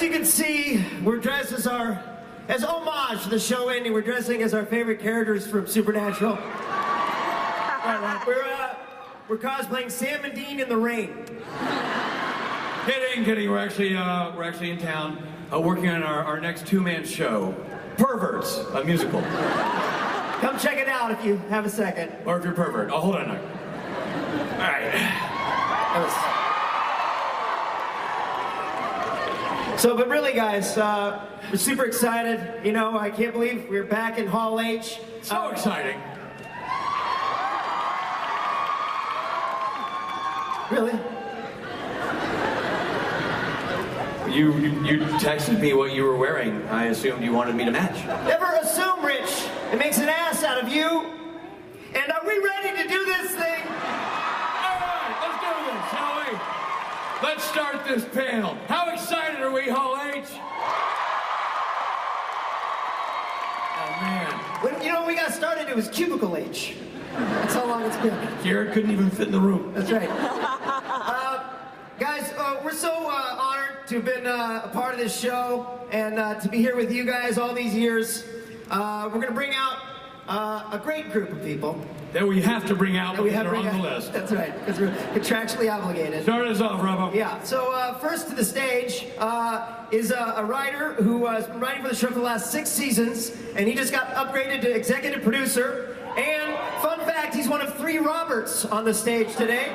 you can see, we're dressed as homage to the show ending. We're dressing as our favorite characters from Supernatural. We're cosplaying Sam and Dean in the rain. Kidding. We're actually in town working on our next two-man show, Perverts, a musical. Come check it out if you have a second. Or if you're a pervert. Oh, hold on a minute. All right. But really, guys, we're super excited. You know, I can't believe we're back in Hall H. So exciting. Really? You texted me what you were wearing. I assumed you wanted me to match. Never assume, Rich. It makes an ass out of you. And are we ready to do this thing? All right, let's do this, shall we? Let's start this panel. How excited are we, Hall H? Oh, man. When we got started, it was Cubicle H. That's how long it's been. Jared couldn't even fit in the room. That's right. Guys, we're so honored to have been a part of this show and to be here with you guys all these years. We're going to bring out a great group of people. That we have to bring out because they're on the list. That's right, because we're contractually obligated. Start us off, Robbo. Yeah, so first to the stage is a writer who has been writing for the show for the last 6 seasons, and he just got upgraded to executive producer. And fun fact, he's one of 3 Roberts on the stage today.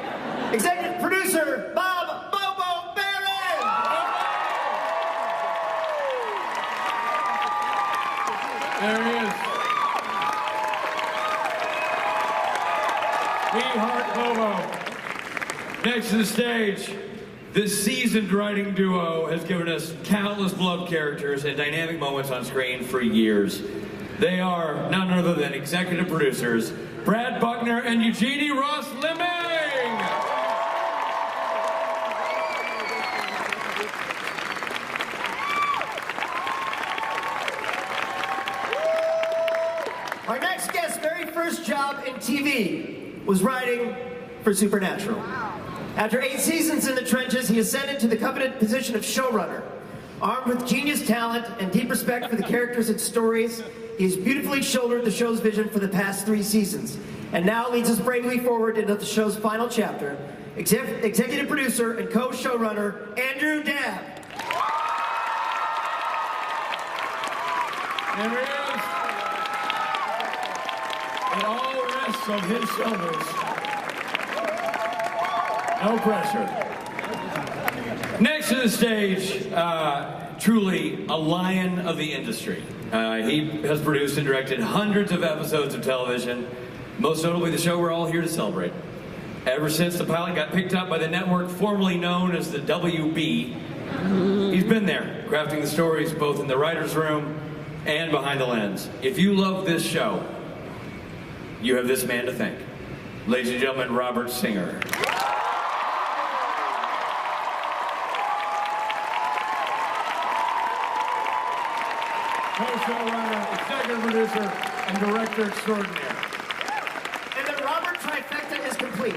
Executive producer, Bob Bobo Barron! There he is. We heart Bobo. Next to the stage, this seasoned writing duo has given us countless beloved characters and dynamic moments on screen for years. They are none other than executive producers, Brad Buckner and Eugenie Ross Leming. Our next guest's very first job in TV was writing for Supernatural. After 8 seasons in the trenches, he ascended to the coveted position of showrunner. Armed with genius talent and deep respect for the characters and stories, he has beautifully shouldered the show's vision for the past 3 seasons, and now leads us bravely forward into the show's final chapter. Executive producer and co-showrunner, Andrew Dabb. There he is. It all rests on his shoulders. No pressure. Next to the stage, truly a lion of the industry. He has produced and directed hundreds of episodes of television, most notably the show we're all here to celebrate. Ever since the pilot got picked up by the network formerly known as the WB, he's been there, crafting the stories both in the writer's room and behind the lens. If you love this show, you have this man to thank. Ladies and gentlemen, Robert Singer. Co-showrunner, executive producer, and director extraordinaire. And the Robert trifecta is complete.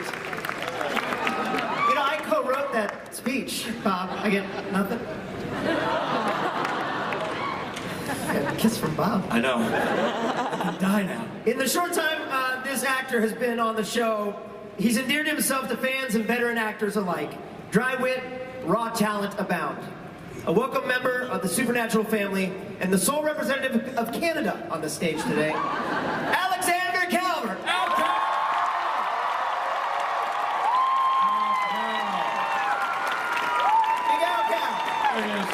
You know, I co-wrote that speech, Bob. I get nothing. I got a kiss from Bob. I know. I can die now. In the short time this actor has been on the show, he's endeared himself to fans and veteran actors alike. Dry wit, raw talent abound. A welcome member of the Supernatural family and the sole representative of Canada on the stage today, Alexander Calvert. Big Al Cal. There he is.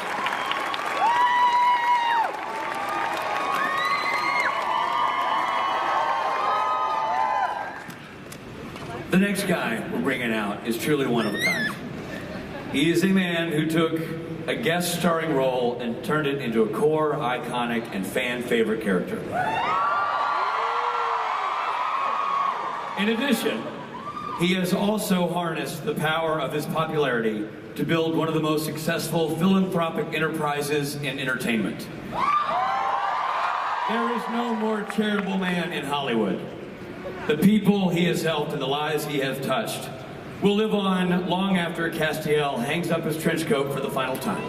The next guy we're bringing out is truly one of a kind. He is a man who took a guest starring role and turned it into a core, iconic, and fan-favorite character. In addition, he has also harnessed the power of his popularity to build one of the most successful philanthropic enterprises in entertainment. There is no more charitable man in Hollywood. The people he has helped and the lives he has touched will live on long after Castiel hangs up his trench coat for the final time.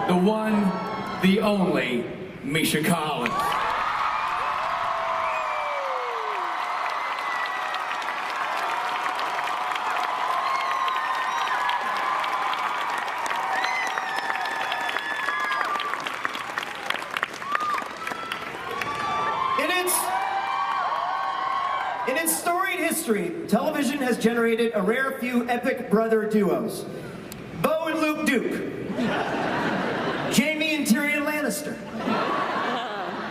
the one, the only, Misha Collins. In its storied history, television has generated a rare few epic brother duos. Bo and Luke Duke. Jamie and Tyrion Lannister.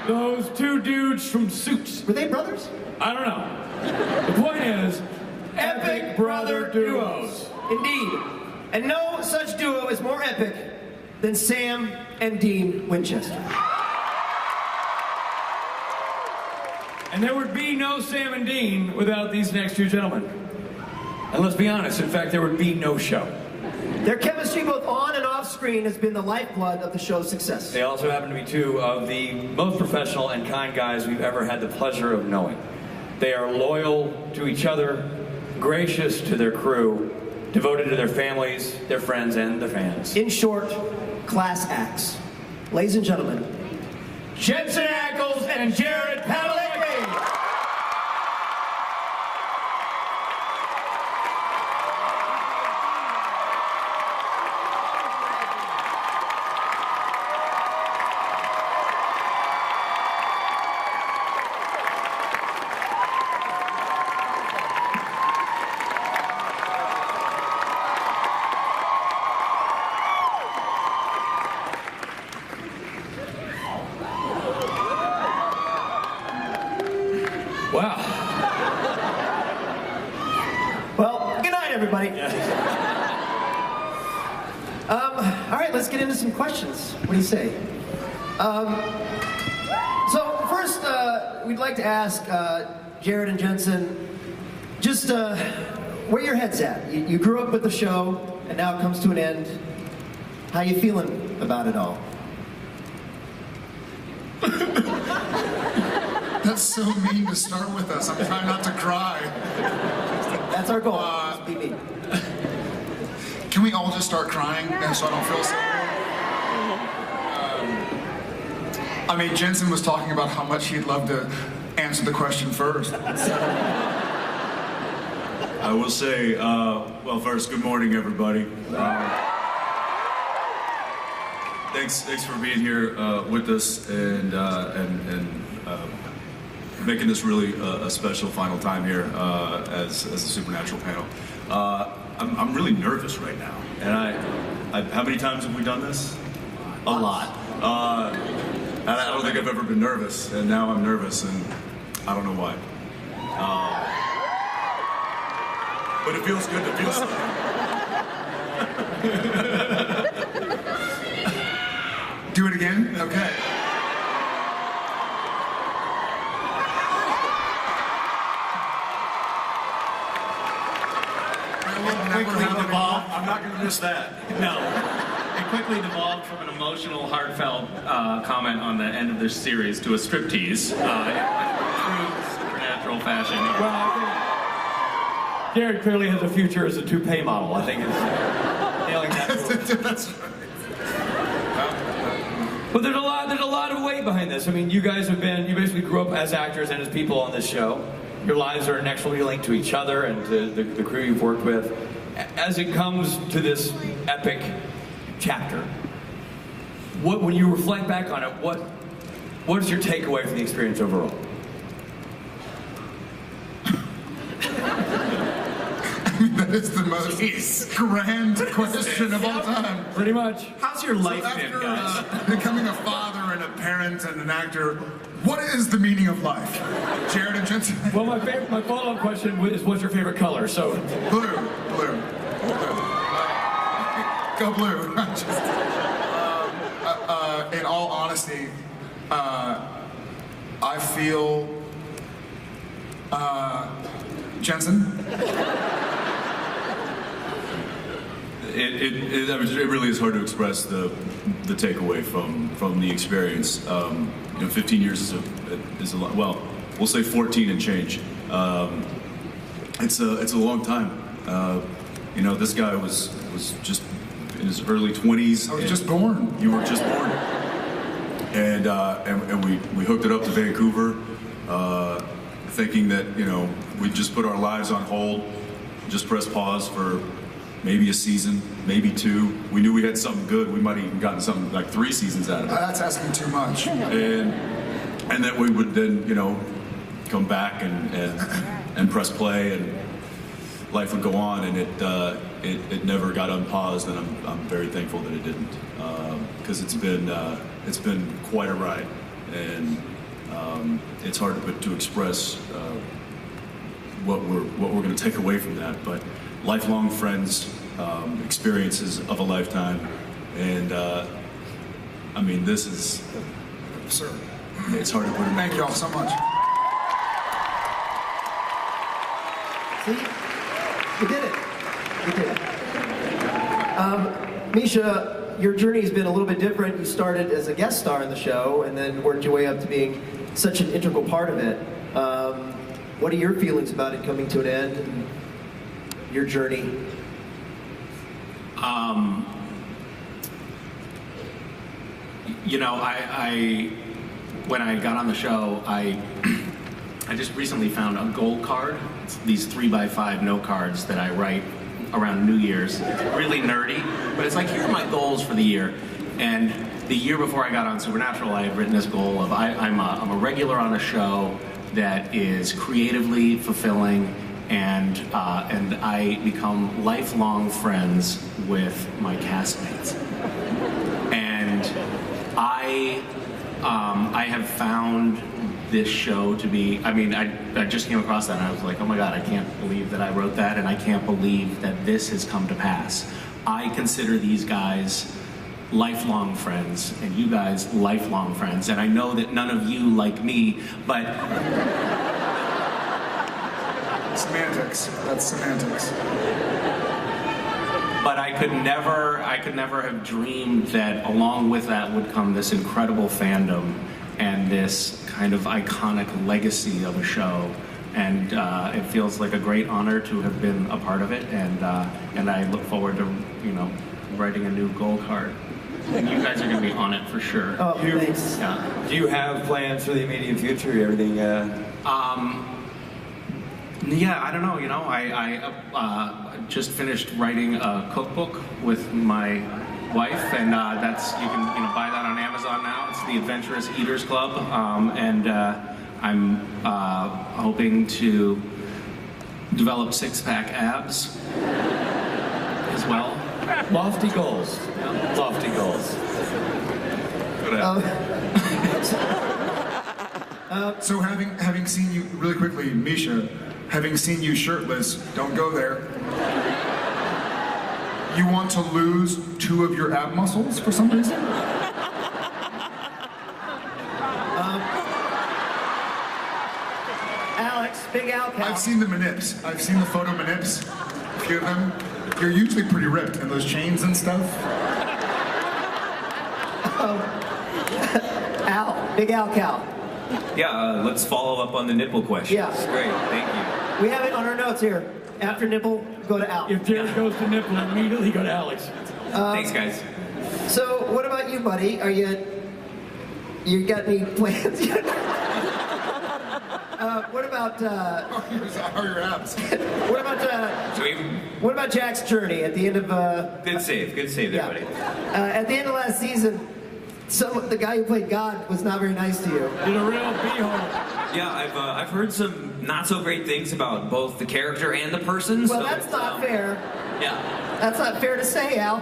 Those two dudes from Suits. Were they brothers? I don't know. The point is, epic brother duos. Indeed. And no such duo is more epic than Sam and Dean Winchester. And there would be no Sam and Dean without these next two gentlemen. And let's be honest, in fact, there would be no show. Their chemistry both on and off screen has been the lifeblood of the show's success. They also happen to be two of the most professional and kind guys we've ever had the pleasure of knowing. They are loyal to each other, gracious to their crew, devoted to their families, their friends, and the fans. In short, class acts. Ladies and gentlemen, Jensen Ackles and Jared Padalecki. Wow. Well, good night, everybody. All right, let's get into some questions. What do you say? So first, we'd like to ask Jared and Jensen, just where your head's at. You grew up with the show, and now it comes to an end. How you feeling about it all? That's so mean to start with us. I'm trying not to cry. That's our goal. Just be me. Can we all just start crying and so I don't feel so bad? I mean, Jensen was talking about how much he'd love to answer the question first. I will say, well, first, good morning, everybody. Thanks for being here with us and making this really a special final time here as a Supernatural panel. I'm really nervous right now, and I how many times have we done this? A lot. And I don't think I've ever been nervous, and now I'm nervous, and I don't know why. But it feels good to feel something. Do it again? Okay. I'm not going to miss that. No. It quickly devolved from an emotional, heartfelt comment on the end of this series to a striptease in true Supernatural fashion. Well, I think Jared clearly has a future as a toupee model. I think it's nailing that. That's right. But there's a lot of weight behind this. I mean, you guys you basically grew up as actors and as people on this show. Your lives are inexorably linked to each other and to the crew you've worked with. As it comes to this epic chapter, when you reflect back on it, what is your takeaway from the experience overall? I mean, that is the most grand question of all time. Pretty much. How's your life So been, after guys? becoming a father and a parent and an actor, what is the meaning of life? Jared and Jensen? Well, my follow-up question is, what's your favorite color? So, Blue. Go blue. In all honesty, I feel Jensen. It really is hard to express the takeaway from the experience. 15 years is a lot. Well, we'll say 14 and change. It's a long time. This guy was just in his early 20s. I was just born. You were just born. And we hooked it up to Vancouver, thinking that, you know, we'd just put our lives on hold, just press pause for maybe a season, maybe 2. We knew we had something good. We might have even gotten something like 3 seasons out of it. That's asking too much. And then we would then, you know, come back and press play, and life would go on, and it never got unpaused, and I'm very thankful that it didn't, because it's been quite a ride, and it's hard to express what we're going to take away from that, but lifelong friends, experiences of a lifetime, and I mean, this is, Sir, it's hard to put in. thank you all so much. See? You did it. You did it. Misha, your journey has been a little bit different. You started as a guest star in the show and then worked your way up to being such an integral part of it. What are your feelings about it coming to an end and your journey? You know, when I got on the show, I just recently found a gold card. It's these 3x5 note cards that I write around New Year's. Really nerdy, but it's like, here are my goals for the year. And the year before I got on Supernatural, I had written this goal of I'm a regular on a show that is creatively fulfilling, and I become lifelong friends with my castmates. And I have found this show to be, I mean, I just came across that and I was like, oh my God, I can't believe that I wrote that, and I can't believe that this has come to pass. I consider these guys lifelong friends, and you guys lifelong friends, and I know that none of you like me, but... Semantics. That's semantics. But I could never have dreamed that along with that would come this incredible fandom and this kind of iconic legacy of a show. And it feels like a great honor to have been a part of it. And I look forward to, you know, writing a new gold card. And you guys are going to be on it for sure. Oh, thanks. Yeah. Do you have plans for the immediate future? Everything? Yeah, I don't know. You know, I just finished writing a cookbook with my wife, and that's, you can buy that on Amazon now. It's the Adventurous Eaters Club, and I'm hoping to develop 6-pack abs as well. Lofty goals. Yeah. Lofty goals. So having seen you, really quickly, Misha, having seen you shirtless, don't go there. You want to lose 2 of your ab muscles for some reason? Alex, Big Al Cal. I've seen the manips. I've seen the photo manips. A few of them. You're usually pretty ripped, and those chains and stuff. Al, Big Al Cal. Yeah, let's follow up on the nipple question. Yeah. That's great, thank you. We have it on our notes here. After nipple, go to Al. If Jared goes to nipple, immediately go to Alex. Thanks, guys. So, what about you, buddy? You got any plans yet? What about How are your abs? what about Jack's journey at the end of Good save there, buddy. at the end of last season? The guy who played God was not very nice to you. Did a real beehole. Yeah, I've heard some not so great things about both the character and the person. Well, so that's not fair. Yeah. That's not fair to say, Al.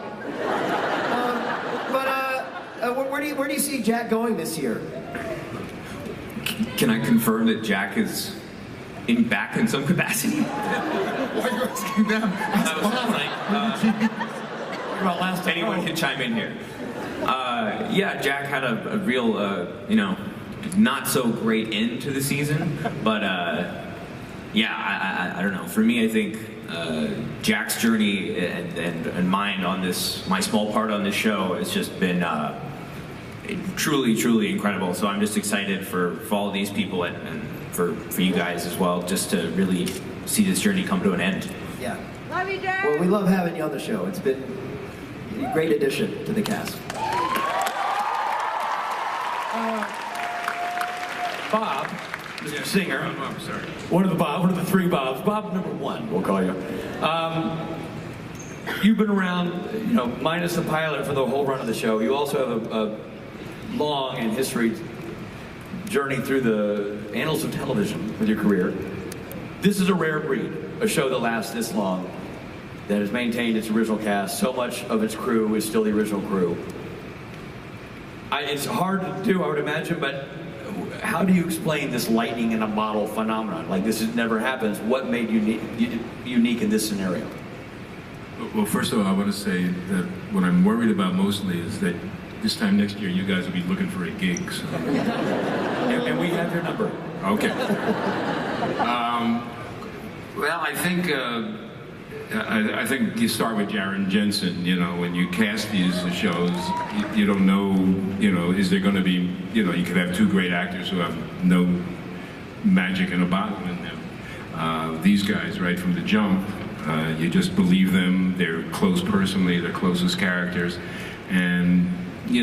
Where do you see Jack going this year? Can I confirm that Jack is back in some capacity? Why are you asking them? About last time. Anyone can chime in here. Yeah, Jack had a real, not so great end to the season, but yeah, I don't know. For me, I think Jack's journey and mine on this, my small part on this show, has just been truly incredible. So I'm just excited for all of these people and for you guys as well, just to really see this journey come to an end. Yeah. Love you, Jack. Well, we love having you on the show. It's been a great addition to the cast. Bob, Mr. Singer. I'm sorry. One of the three Bobs. Bob number one, we'll call you. You've been around, minus the pilot for the whole run of the show. You also have a long and history journey through the annals of television with your career. This is a rare breed, a show that lasts this long, that has maintained its original cast. So much of its crew is still the original crew. It's hard to do, I would imagine, but how do you explain this lightning in a bottle phenomenon? Like this never happens. What made you unique in this scenario? Well, first of all, I want to say that what I'm worried about mostly is that this time next year you guys will be looking for a gig. So. And we have your number. Okay. Well, I think you start with Jaren Jensen. When you cast these shows, you don't know. Is there going to be? You could have two great actors who have no magic in a bottle in them. These guys, right from the jump, you just believe them. They're close personally. They're closest characters, and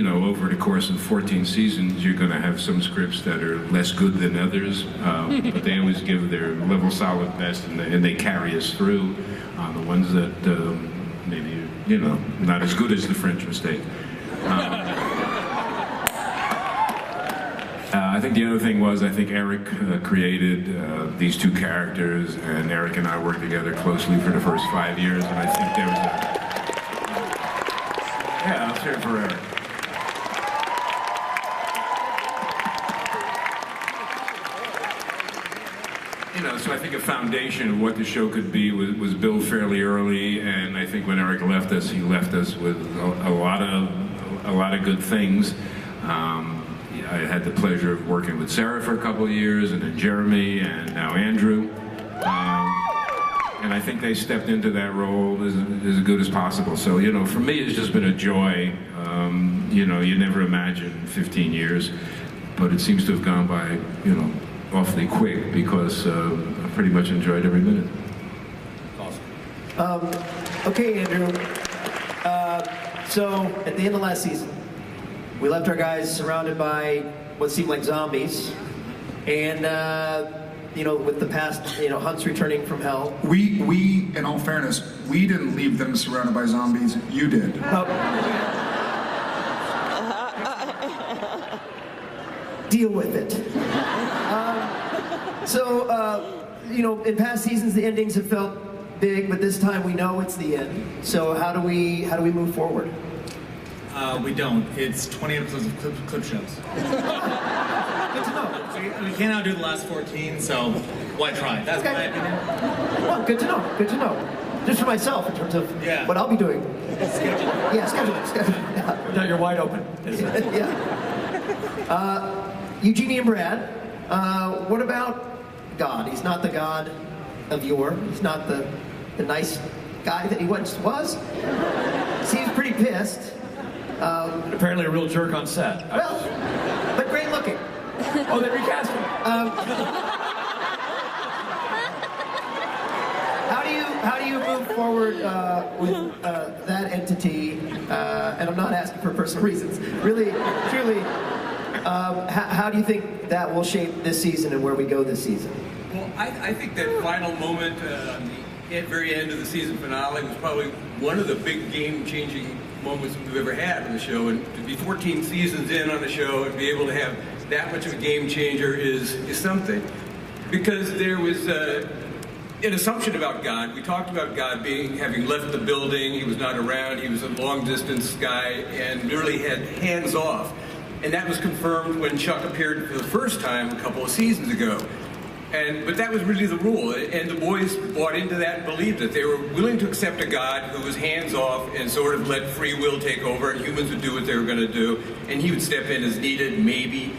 over the course of 14 seasons, you're going to have some scripts that are less good than others, but they always give their level solid best, and they carry us through. The ones that maybe, not as good as the French Mistake. I think the other thing was, I think Eric created these two characters, and Eric and I worked together closely for the first 5 years, and I think there was Yeah, let's hear it for Eric. So I think a foundation of what the show could be was built fairly early, and I think when Eric left us, he left us with a lot of good things. I had the pleasure of working with Sarah for a couple of years, and then Jeremy, and now Andrew. And I think they stepped into that role as good as possible. So, for me, it's just been a joy. You never imagine 15 years, but it seems to have gone by, awfully quick because I pretty much enjoyed every minute. Awesome. Okay, Andrew. So at the end of last season, we left our guys surrounded by what seemed like zombies, and with the past, Hunt's returning from hell. We, in all fairness, we didn't leave them surrounded by zombies. You did. Deal with it. In past seasons, the endings have felt big, but this time we know it's the end. So how do we move forward? We don't. It's 20 episodes of clip shows. Good to know. We can't outdo the last 14, so why try? That's my opinion. Well, good to know. Good to know. Just for myself, in terms of what I'll be doing. Schedule. Yeah, schedule. Yeah. Now you're wide open. Yeah. Eugenie and Brad, what about God? He's not the God of yore. He's not the nice guy that he once was. Seems pretty pissed. Apparently a real jerk on set. Well, but great looking. Oh, they recast him. How do you move forward with that entity? And I'm not asking for personal reasons. Really, truly, how do you think that will shape this season and where we go this season? Well, I think that final moment at the very end of the season finale was probably one of the big game-changing moments we've ever had on the show. And to be 14 seasons in on the show and be able to have that much of a game changer is something. Because there was an assumption about God. We talked about God having left the building, he was not around, he was a long-distance guy, and literally had hands off. And that was confirmed when Chuck appeared for the first time a couple of seasons ago. But that was really the rule, and the boys bought into that and believed it. They were willing to accept a God who was hands-off and sort of let free will take over, and humans would do what they were going to do, and he would step in as needed, maybe.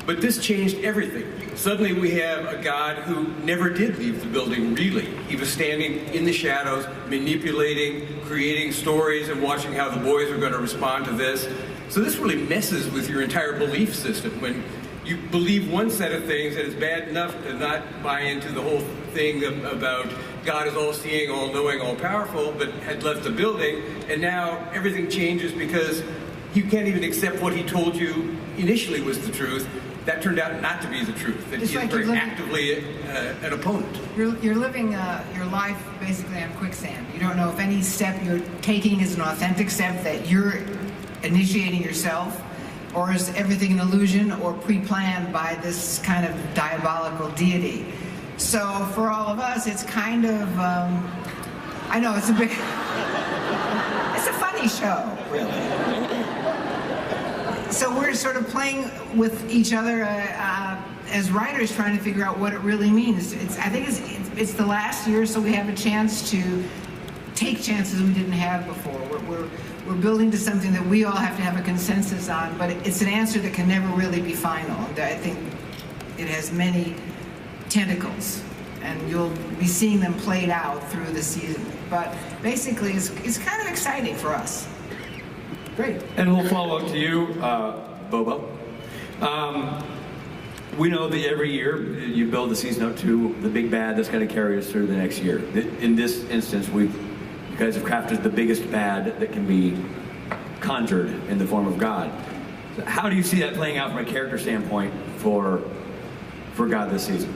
But this changed everything. Suddenly we have a God who never did leave the building, really. He was standing in the shadows, manipulating, creating stories, and watching how the boys are going to respond to this. So this really messes with your entire belief system. When you believe one set of things and it's bad enough to not buy into the whole thing about God is all-seeing, all-knowing, all-powerful, but had left the building, and now everything changes because you can't even accept what he told you initially was the truth. That turned out not to be the truth. That he's very actively an opponent. You're living your life basically on quicksand. You don't know if any step you're taking is an authentic step that you're initiating yourself, or is everything an illusion or pre-planned by this kind of diabolical deity. So for all of us, it's kind of, I know it's a big, it's a funny show, really. So we're sort of playing with each other as writers, trying to figure out what it really means. I think it's the last year, so we have a chance to take chances we didn't have before. We're building to something that we all have to have a consensus on, but it's an answer that can never really be final. I think it has many tentacles, and you'll be seeing them played out through the season. But basically, it's kind of exciting for us. Great. And we'll follow up to you, Bobo. We know that every year you build the season up to the big bad that's going to carry us through the next year. In this instance, you guys have crafted the biggest bad that can be conjured in the form of God. So how do you see that playing out from a character standpoint for God this season?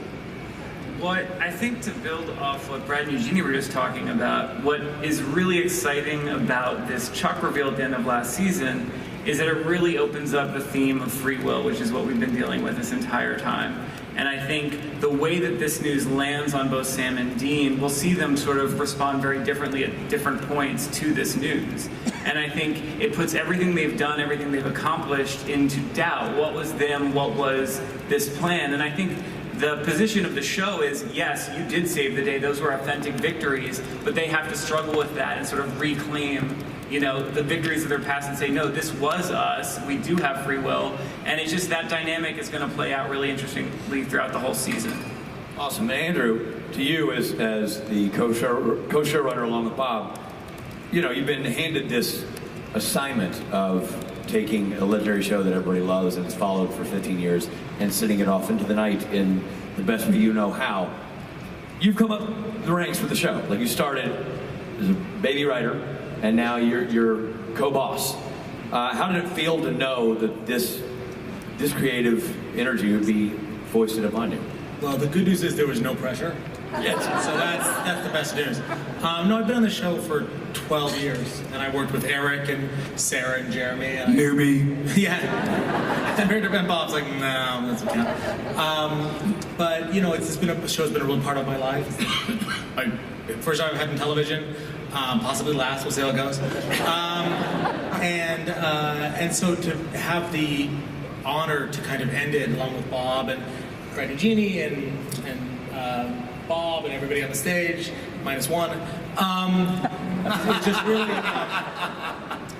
Well, I think to build off what Brad and Eugenie were just talking about, what is really exciting about this Chuck reveal at the end of last season is that it really opens up the theme of free will, which is what we've been dealing with this entire time. And I think the way that this news lands on both Sam and Dean, we'll see them sort of respond very differently at different points to this news. And I think it puts everything they've done, everything they've accomplished into doubt. What was them? What was this plan? And I think the position of the show is, yes, you did save the day. Those were authentic victories, but they have to struggle with that and sort of reclaim, the victories of their past and say, no, this was us. We do have free will. And it's just that dynamic is going to play out really interestingly throughout the whole season. Awesome. Andrew, to you as the co-showrunner along with Bob, you've been handed this assignment of taking a legendary show that everybody loves and has followed for 15 years and sending it off into the night in the best way you know how. You've come up the ranks for the show. Like, you started as a baby writer, and now you're co-boss. How did it feel to know that this creative energy would be foisted upon you? Well, the good news is there was no pressure. Yes. So that's the best news. No, I've been on the show for 12 years, and I worked with Eric and Sarah and Jeremy. And Newbie. Yeah. And Bob's like, no, that doesn't count. But the show's been a real part of my life. First time I've had in television, possibly last. We'll see how it goes. And so to have the honor to kind of end it along with Bob and Brad and Jeannie and Bob and everybody on the stage, minus one. It's just really,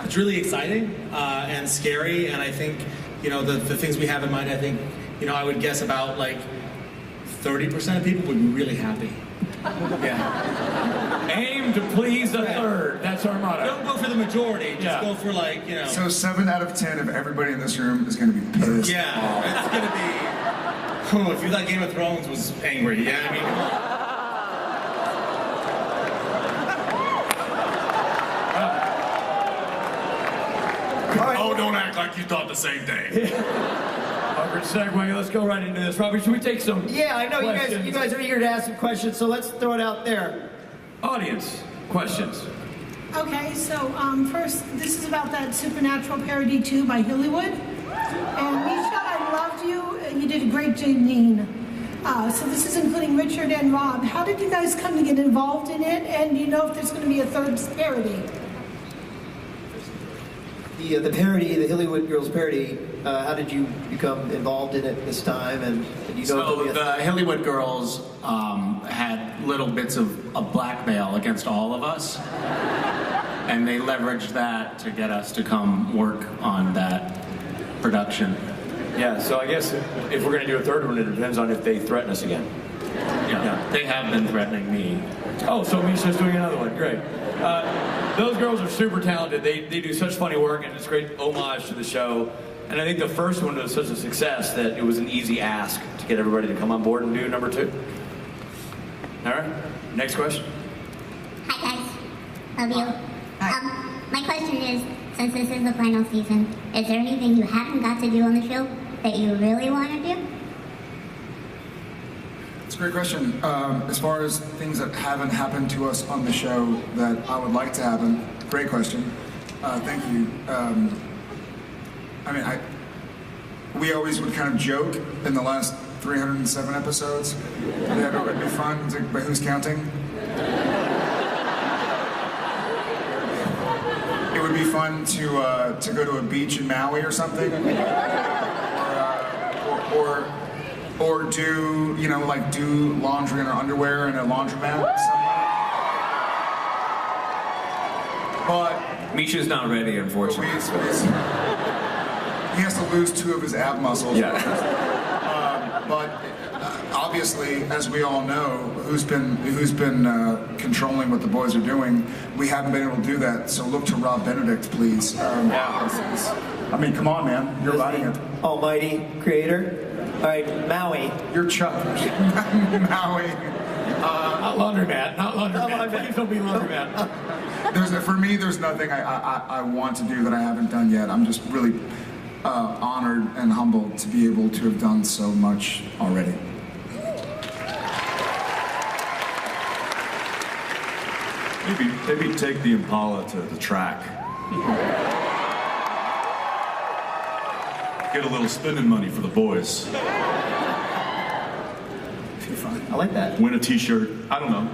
it's really exciting and scary. And I think, the things we have in mind, I think, I would guess about like 30% of people would be really happy. Yeah. Aim to please a third. That's our motto. Don't go for the majority. Just go for So 7 out of 10 of everybody in this room is going to be pissed. Yeah, it's going to be. Oh, if you thought Game of Thrones was angry, yeah, I mean, come on. Oh, don't act like you thought the same thing. Awkward segue. Let's go right into this. Robbie, should we take some? Yeah, I know questions? you guys are eager to ask some questions, so let's throw it out there. Audience questions. Okay, so first, this is about that Supernatural parody 2 by Hollywood. And Misha, I loved you. You did a great Janine. So this is including Richard and Rob. How did you guys come to get involved in it? And do you know if there's going to be a third parody? The parody, the Hollywood Girls parody, how did you become involved in it this time? And the Hollywood Girls had little bits of blackmail against all of us. And they leveraged that to get us to come work on that production. Yeah, so I guess if we're going to do a third one, it depends on if they threaten us again. Yeah, they have been threatening me. Oh, so Misha's doing another one. Great. Those girls are super talented. They do such funny work, and it's a great homage to the show. And I think the first one was such a success that it was an easy ask to get everybody to come on board and do number 2. All right, next question. Hi guys, love you. My question is, since this is the final season, is there anything you haven't got to do on the show that you really want to do? It's a great question. As far as things that haven't happened to us on the show that I would like to happen, great question. Thank you. We always would kind of joke in the last 307 episodes that it would be fun, but who's counting? It would be fun to go to a beach in Maui or something, or do do laundry in our underwear in a laundromat somewhere. But Misha's not ready, unfortunately. He has to lose 2 of his ab muscles. Yeah. But obviously, as we all know, who's been controlling what the boys are doing, we haven't been able to do that. So look to Rob Benedict, please. I mean, come on, man, you're writing it. Almighty creator. All right, Maui. You're Chuck. Maui. Not laundromat. Please don't be laundromat. For me, there's nothing I want to do that I haven't done yet. I'm just really honored and humbled to be able to have done so much already. Maybe take the Impala to the track. Get a little spending money for the boys. I like that. Win a t-shirt. I don't know.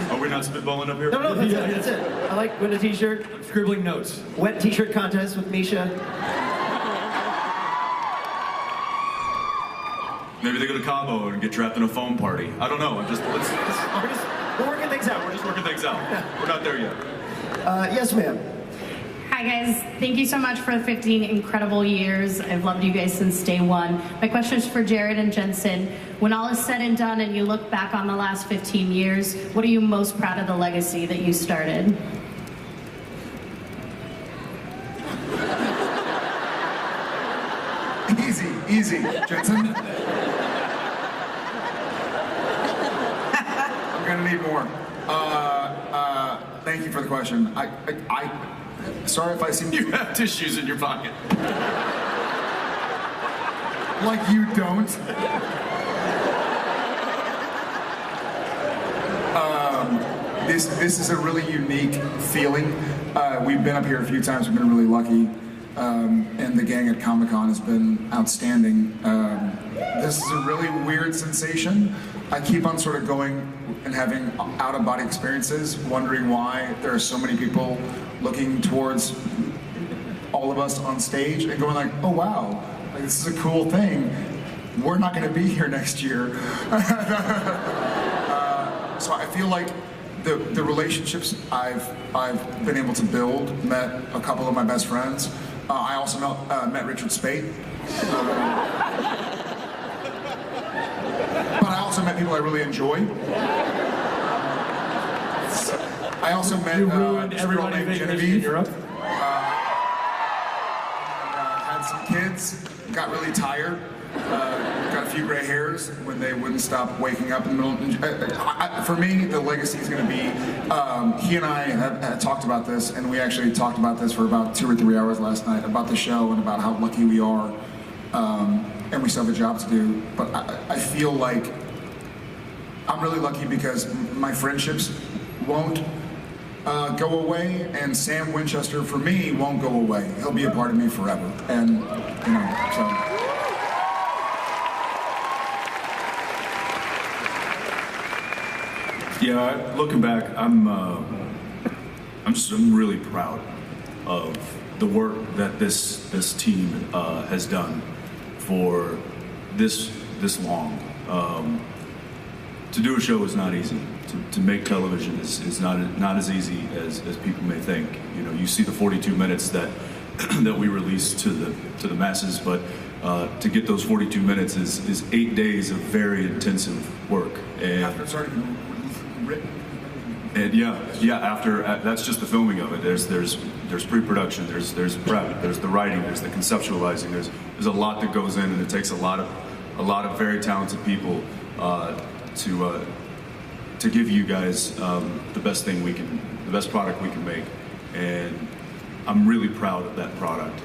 Are we not spitballing up here? No, that's it. I like win a t-shirt. Scribbling notes. Wet t-shirt contest with Misha. Maybe they go to Cabo and get trapped in a foam party. I don't know. We're working things out. We're just working things out. We're not there yet. Yes, ma'am. Hi guys, thank you so much for the 15 incredible years. I've loved you guys since day one. My question is for Jared and Jensen. When all is said and done and you look back on the last 15 years, what are you most proud of the legacy that you started? Easy, Jensen. I'm gonna need more. Thank you for the question. Sorry if I seem... You have tissues in your pocket. Like you don't. This is a really unique feeling. We've been up here a few times. We've been really lucky. And the gang at Comic-Con has been outstanding. This is a really weird sensation. I keep on sort of going and having out-of-body experiences, wondering why there are so many people looking towards all of us on stage and going like, oh wow, like, this is a cool thing. We're not going to be here next year. So I feel like the relationships I've been able to build, met a couple of my best friends. I also met Richard Speight. But I also met people I really enjoy. I also met this girl named Genevieve. In Europe. Had some kids, got really tired, got a few gray hairs when they wouldn't stop waking up in the middle. For me, the legacy is going to be, he and I had talked about this, and we actually talked about this for about 2 or 3 hours last night, about the show and about how lucky we are, and we still have a job to do. But I feel like I'm really lucky because my friendships won't go away, and Sam Winchester, for me, won't go away. He'll be a part of me forever. And, you know, so... Yeah, looking back, I'm really proud of the work that this team has done for this long. To do a show is not easy. To make television is not as easy as people may think. You know, you see the 42 minutes that that we release to the masses, but to get those 42 minutes is 8 days of very intensive work. And after it's already been written. And after that's just the filming of it. There's there's pre-production, there's prep, there's the writing, there's the conceptualizing. There's a lot that goes in, and it takes a lot of very talented people to give you guys the best product we can make. And I'm really proud of that product.